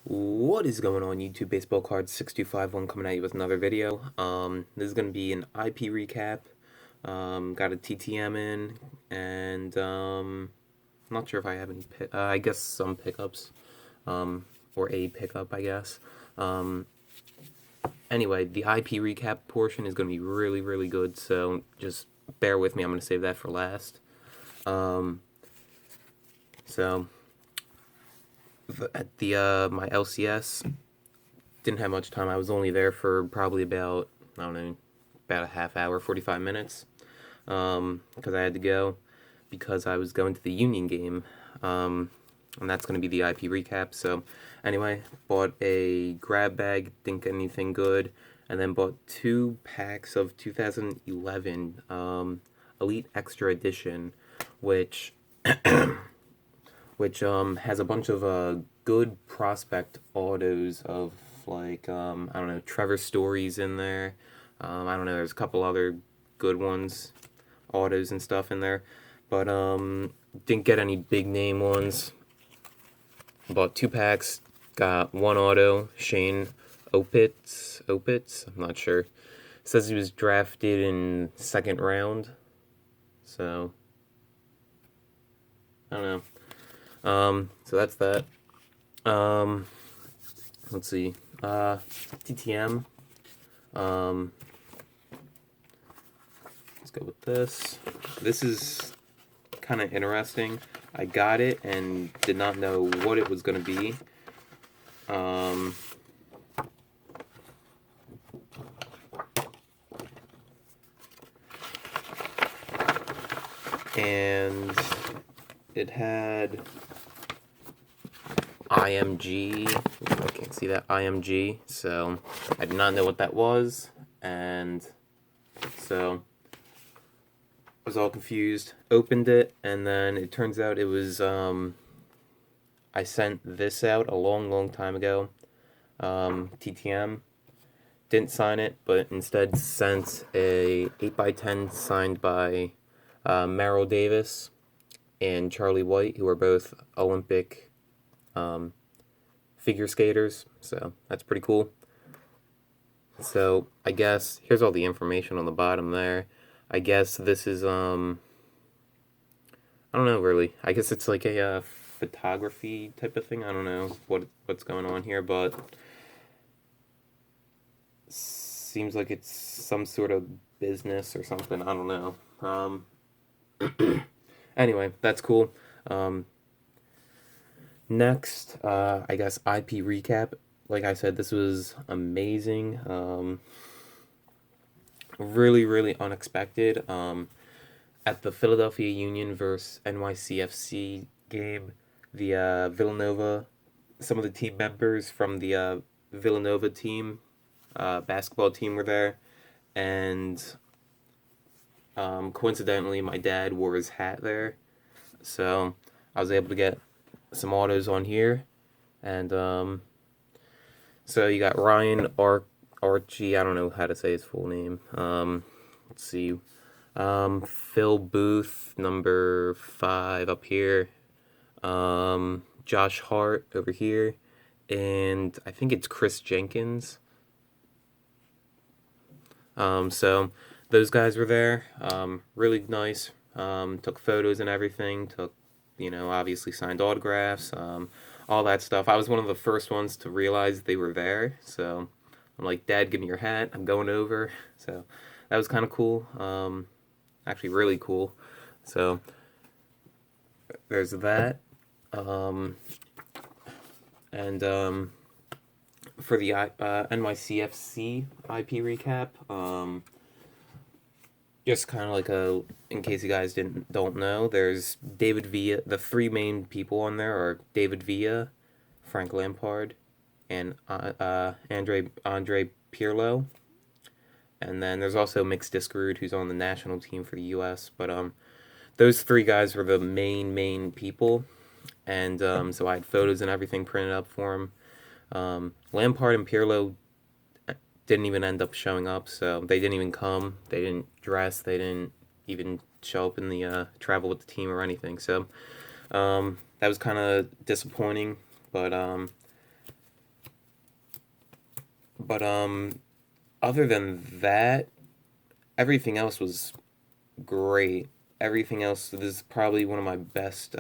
What is going on YouTube? Baseball Cards 6251 coming at you with another video. This is going to be an IP recap. Got a TTM in, and I'm not sure if I have any I guess some pickups, or a pickup, I guess. Anyway, the IP recap portion is going to be really, really good, so just bear with me. I'm going to save that for last. So at the my LCS, didn't have much time. I was only there for probably about, I don't know, about a half hour, 45 minutes, because I had to go because I was going to the Union game, and that's going to be the IP recap. So anyway, bought a grab bag, didn't get anything good, and then bought 2 packs of 2011 Elite Extra Edition, which has a bunch of good prospect autos of, like, I don't know, Trevor Story's in there. I don't know, there's a couple other good ones, autos and stuff in there, but didn't get any big name ones. Bought 2 packs, got 1 auto, Shane Opitz, I'm not sure. Says he was drafted in 2nd round, so I don't know. So that's that. Let's see. TTM. Let's go with this. This is kind of interesting. I got it and did not know what it was going to be. And it had IMG. I can't see that, IMG. So I did not know what that was, and so I was all confused. Opened it, and then it turns out it was I sent this out a long time ago. TTM. Didn't sign it, but instead sent a 8x10 signed by Merrill Davis and Charlie White, who are both Olympic figure skaters, so that's pretty cool. So I guess here's all the information on the bottom there. I guess this is I don't know really. I guess it's like a photography type of thing. I don't know what's going on here, but seems like it's some sort of business or something. I don't know. Anyway, that's cool. Next, I guess IP recap. Like I said, this was amazing. Really unexpected. At the Philadelphia Union versus NYCFC game, the Villanova, some of the team members from the Villanova team, basketball team, were there, and coincidentally, my dad wore his hat there, so I was able to get some autos on here, and so you got Ryan Arci, I don't know how to say his full name. Let's see, Phil Booth, number 5 up here, Josh Hart over here, and I think it's Chris Jenkins. So those guys were there. Really nice. Took photos and everything. Took, obviously signed autographs. All that stuff. I was one of the first ones to realize they were there. So I'm like, Dad, give me your hat. I'm going over. So that was kind of cool. Actually, really cool. So there's that. And for the NYCFC IP recap, just kind of like in case you guys don't know, there's David Villa. The 3 main people on there are David Villa, Frank Lampard, and Andre Pirlo. And then there's also Mix Diskerud, who's on the national team for the U.S. But those 3 guys were the main people, and so I had photos and everything printed up for them. Lampard and Pirlo didn't even end up showing up, so they didn't even come. They didn't dress. They didn't even show up in the travel with the team or anything. So that was kind of disappointing, but But other than that, everything else was great. Everything else, this is probably one of my best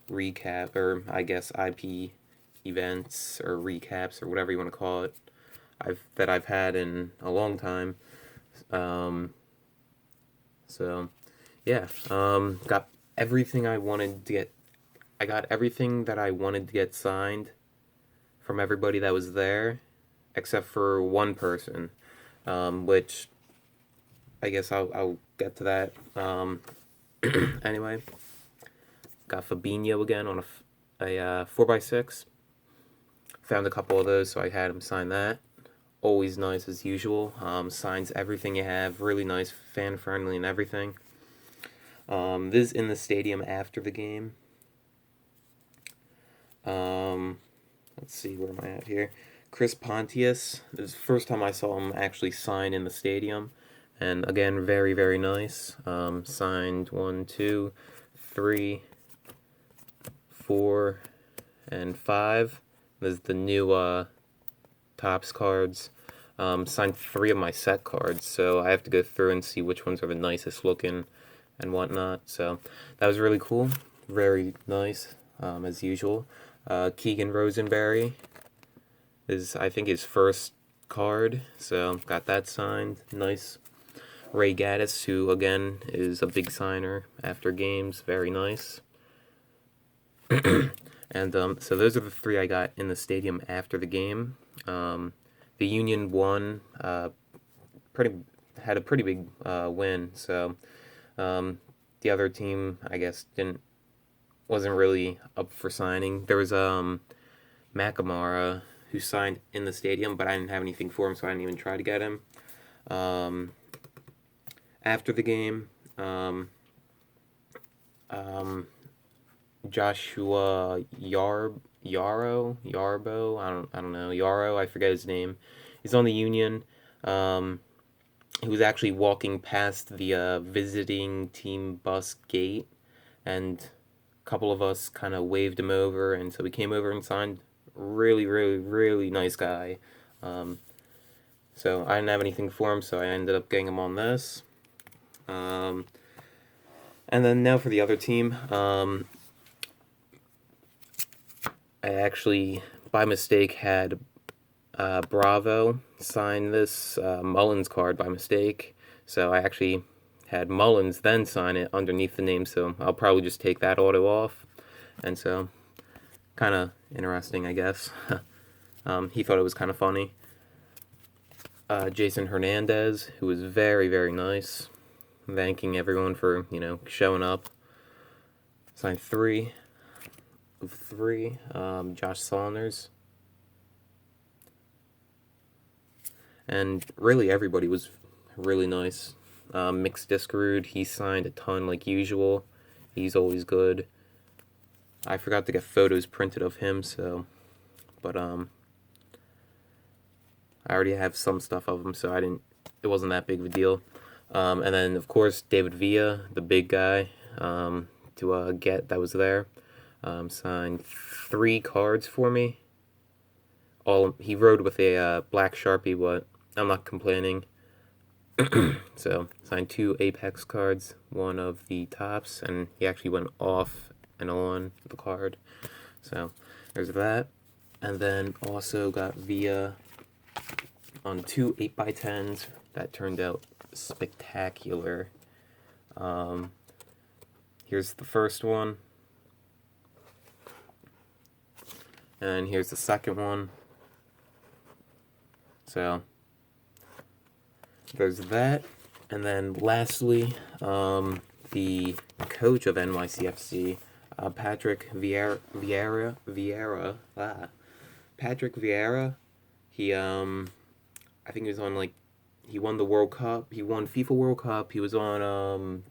recap, or I guess IP events or recaps or whatever you want to call it. I've had in a long time. Um, so yeah, got everything I wanted to get. I got everything that I wanted to get signed from everybody that was there, except for one person, which I guess I'll get to that. Anyway, got Fabinho again on a 4x6. Found a couple of those, so I had him sign that. Always nice as usual. Signs everything you have. Really nice, fan friendly, and everything. This is in the stadium after the game. Let's see, where am I at here? Chris Pontius. This is the first time I saw him actually sign in the stadium. And again, very, very nice. Signed 1, 2, 3, 4, and 5. There's the new Topps cards. Signed 3 of my set cards, so I have to go through and see which ones are the nicest looking and whatnot. So that was really cool. Very nice, as usual. Keegan Rosenberry is, I think, his first card, so got that signed. Nice. Ray Gaddis, who again is a big signer after games, very nice. And so those are the 3 I got in the stadium after the game. The Union won, had a pretty big win. So the other team, I guess, wasn't really up for signing. There was McAmara who signed in the stadium, but I didn't have anything for him, so I didn't even try to get him. After the game, Joshua Yarbo, I don't know, Yarrow, I forget his name. He's on the Union. He was actually walking past the visiting team bus gate, and a couple of us kind of waved him over, and so we came over and signed. Really, really, really nice guy. So I didn't have anything for him, so I ended up getting him on this. And then now for the other team. I actually, by mistake, had Bravo sign this Mullins card by mistake. So I actually had Mullins then sign it underneath the name, so I'll probably just take that auto off. And so, kind of interesting, I guess. He thought it was kind of funny. Jason Hernandez, who was very, very nice, thanking everyone for, showing up. Signed 3 of 3. Josh Saunders. And really everybody was really nice. Mixed Discarud, he signed a ton like usual. He's always good. I forgot to get photos printed of him, so, but I already have some stuff of him, so it wasn't that big of a deal. And then of course David Villa, the big guy, to get that was there, signed 3 cards for me. He rode with a black Sharpie, but I'm not complaining. So signed 2 Apex cards, 1 of the Topps, and he actually went off and on the card. So there's that. And then also got Via on 2 8x10s that turned out spectacular. Here's the first one, and here's the second one. So there's that. And then lastly, the coach of NYCFC, Patrick Vieira. Patrick Vieira. He I think he was on he won the World Cup. He won FIFA World Cup. He was on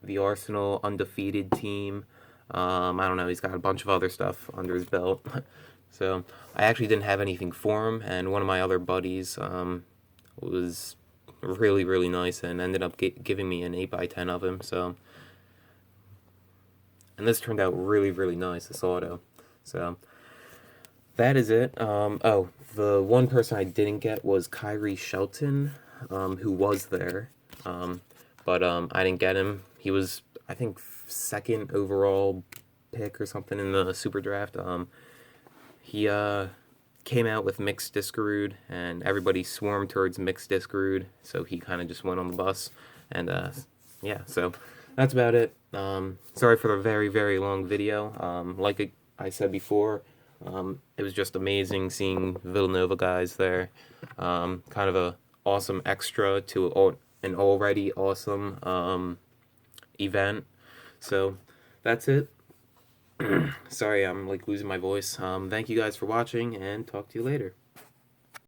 the Arsenal undefeated team. I don't know. He's got a bunch of other stuff under his belt. So I actually didn't have anything for him, and one of my other buddies was really, really nice and ended up giving me an 8x10 of him. So, and this turned out really, really nice, this auto. So that is it. Oh, the one person I didn't get was Kyrie Shelton, who was there, um, but I didn't get him. He was, I think, second overall pick or something in the super draft. He came out with mixed Discarud, and everybody swarmed towards mixed Discarud, so he kind of just went on the bus, and yeah, so that's about it. Sorry for the very, very long video. I said before, it was just amazing seeing Villanova guys there. Kind of a awesome extra to an already awesome event. So that's it. Sorry, I'm like losing my voice. Thank you guys for watching, and talk to you later.